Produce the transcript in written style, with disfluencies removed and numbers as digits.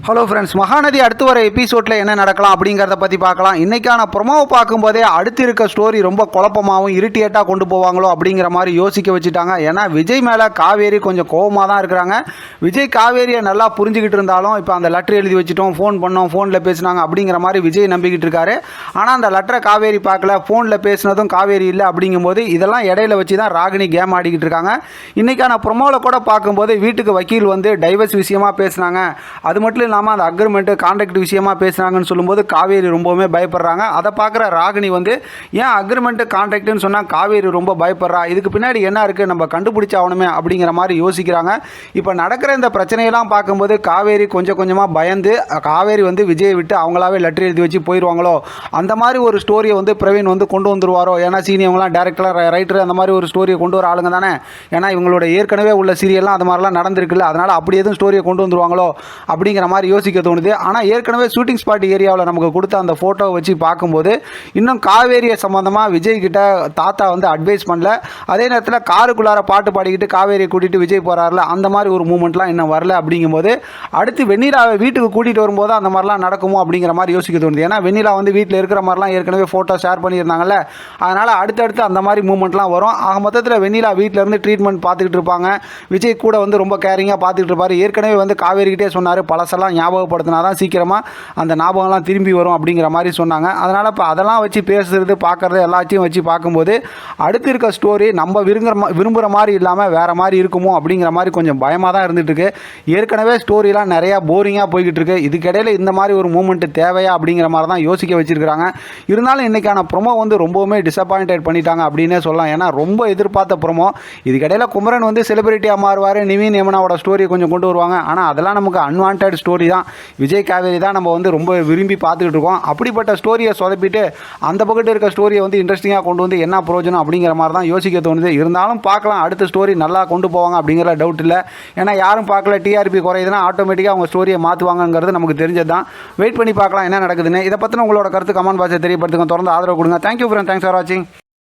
Hello friends, Mahanadi அடுத்து வர எபிசோடில் என்ன நடக்கலாம் அப்படிங்கிறத பற்றி பார்க்கலாம். இன்றைக்கான ப்ரொமோவை பார்க்கும்போதே அடுத்து இருக்க ஸ்டோரி ரொம்ப குழப்பமாகவும் இரிட்டேட்டாக கொண்டு போவாங்களோ அப்படிங்கிற மாதிரி யோசிக்க வச்சுட்டாங்க. ஏன்னா விஜய் மேலே காவேரி கொஞ்சம் கோபமாக தான் இருக்கிறாங்க. விஜய் காவேரியை நல்லா புரிஞ்சுக்கிட்டு இருந்தாலும் இப்போ அந்த லெட்டர் எழுதி வச்சுட்டோம், ஃபோன் பண்ணோம், ஃபோனில் பேசினாங்க அப்படிங்கிற மாதிரி விஜய் நம்பிக்கிட்டு இருக்காரு. ஆனால் அந்த லெட்டரை காவேரி பார்க்கல, ஃபோனில் பேசினதும் காவேரி இல்லை. அப்படிங்கும்போது இதெல்லாம் இடையில வச்சு தான் ராகினி கேம் ஆடிக்கிட்டு இருக்காங்க. இன்றைக்கான ப்ரொமோவில் கூட பார்க்கும்போது வீட்டுக்கு வக்கீல் வந்து டைவர்ஸ் விஷயமாக பேசினாங்க. அது மட்டும் இல்லாமல் அந்த அக்ரிமெண்ட்டு கான்ட்ராக்ட் விஷயமா பேசுனாங்கன்னு சொல்லும்போது காவேரி ரொம்பவுமே பயப்படுறாங்க. அதை பார்க்குற ராகினி வந்து ஏன் அக்ரிமெண்ட்டு கான்ட்ராக்ட்னு சொன்னால் காவேரி ரொம்ப பயப்படுறா, இதுக்கு பின்னாடி என்ன இருக்குது, நம்ம கண்டுபிடிச்சாகணுமே அப்படிங்கிற மாதிரி யோசிக்கிறாங்க. இப்போ நடக்கிற இந்த பிரச்சனையெல்லாம் பார்க்கும்போது காவேரி கொஞ்சம் கொஞ்சமாக பயந்து காவேரி வந்து விஜயை விட்டு அவங்களாவே லெட்டர் எழுதி வச்சு போயிடுவாங்களோ, அந்த மாதிரி ஒரு ஸ்டோரியை வந்து பிரவீன் வந்து கொண்டு வந்துருவாரோ. ஏன்னா சீனியவங்களாம் டேரக்டர் ரைட்டர் அந்த மாதிரி ஒரு ஸ்டோரியை கொண்டு வர ஆளுங்க தானே. ஏன்னா இவங்களோட ஏற்கனவே உள்ள சீரியல்லாம் அது மாதிரிலாம் நடந்திருக்குல்ல, அதனால் அப்படி எதுவும் ஸ்டோரியை கொண்டு வந்துருவாங்களோ அப்படிங்கிற மாதிரி யோசிக்க தோணுது. ஆனால் ஏற்கனவே ஷூட்டிங் ஸ்பாட் ஏரியாவில் நமக்கு கொடுத்த அந்த ஃபோட்டோவை வச்சு பார்க்கும்போது இன்னும் காவேரியை சம்மந்தமாக விஜய் கிட்ட தாத்தா வந்து அட்வைஸ் பண்ணல. அதே நேரத்தில் காருக்குள்ளார பாட்டு பாடிக்கிட்டு காவேரியை கூட்டிகிட்டு விஜய் போகிறார்ல, அந்த மாதிரி ஒரு மூமெண்ட்லாம் இன்னும் வரல. அப்படிங்கும்போது அடுத்து வெண்ணிலாவை வீட்டுக்கு கூட்டிகிட்டு வரும்போது அந்த மாதிரிலாம் நடக்குமோ அப்படிங்கிற மாதிரி யோசிக்க தோணுது. ஏன்னா வெண்ணிலா வந்து வீட்டில் இருக்கிற மாதிரிலாம் ஏற்கனவே ஃபோட்டோ ஷேர் பண்ணியிருந்தாங்கல்ல, அதனால் அடுத்தடுத்து அந்த மாதிரி மூமெண்ட்லாம் வரும். ஆக மொத்தத்தில் வெண்ணிலா வீட்டில் இருந்து ட்ரீட்மெண்ட் பார்த்துக்கிட்டு இருப்பாங்க. விஜய் கூட வந்து ரொம்ப கேரிங்காக பார்த்துக்கிட்டு இருப்பார். ஏற்கனவே வந்து காவேரிக்கிட்டே சொன்னார், பழசெல்லாம் ஞாபகப்படுத்தினா தான் சீக்கிரமாக அந்த ஞாபகம்லாம் திரும்பி வரும் அப்படிங்கிற மாதிரி சொன்னாங்க. அதனால் இப்போ அதெல்லாம் வச்சு பேசுகிறது பார்க்குறது எல்லாத்தையும் வச்சு பார்க்கும்போது அடுத்து இருக்க ஸ்டோரி நம்ம விரும்புகிற மாதிரி இல்லாமல் வேறு மாதிரி இருக்குமோ அப்படிங்கிற மாதிரி கொஞ்சம் பயமாக தான் இருந்துகிட்ருக்கு. ஏற்கனவே ஸ்டோரிலாம் நிறையா போரிங்காக போய்கிட்டு இருக்கு. இதுக்கிடையில் இந்த மாதிரி ஒரு மூமெண்ட்டு தேவையா அப்படிங்கிற மாதிரி தான் யோசிக்க வச்சுருக்கிறாங்க. இருந்தாலும் இன்றைக்கான ப்ரொமோ வந்து ரொம்பவுமே டிசப்பாயிண்டட் பண்ணிட்டாங்க அப்படின்னே சொல்லலாம். ஏன்னா ரொம்ப எதிர்பார்த்த ப்ரொமோ. இதுக்கிடையில் குமரன் வந்து செலிபிரிட்டியாக மாறுவார், நிவின் யமுனாவோட ஸ்டோரியை கொஞ்சம் கொண்டு வருவாங்க. ஆனால் அதெல்லாம் நமக்கு அன்வான்ட் ஸ்டோரி தான். விஜய் காவேரி தான் நம்ம வந்து ரொம்ப விரும்பி பார்த்துக்கிட்டு இருக்கோம். அப்படிப்பட்ட ஸ்டோரியை சொதப்பிட்டு அந்த பக்கத்து இருக்க ஸ்டோரியை வந்து இன்ட்ரெஸ்டிங்காக கொண்டு வந்து என்ன பிரயோஜனம் அப்படிங்கிற மாதிரி தான் யோசிக்க தோணுது. இருந்தாலும் பார்க்கலாம், அடுத்த ஸ்டோரி நல்லா கொண்டு போவாங்க அப்படிங்கிற டவுட் இல்லை. ஏன்னா யாரும் பார்க்கல, டிஆர்பி குறையுதுன்னா ஆட்டோமேட்டிக்காக அவங்க ஸ்டோரியை மாற்றுவாங்கங்கிறது நமக்கு தெரிஞ்சது தான். வெயிட் பண்ணி பார்க்கலாம் என்ன நடக்குதுன்னு. இதை பற்றின உங்களோட கருத்து கமெண்ட் பாக்ஸில் தெரியப்படுத்துங்க. தொடர்ந்து ஆதரவு கொடுங்க. தேங்க்யூ ஃப்ரெண்ட், தேங்க்ஸ் ஃபார் வாட்சிங்.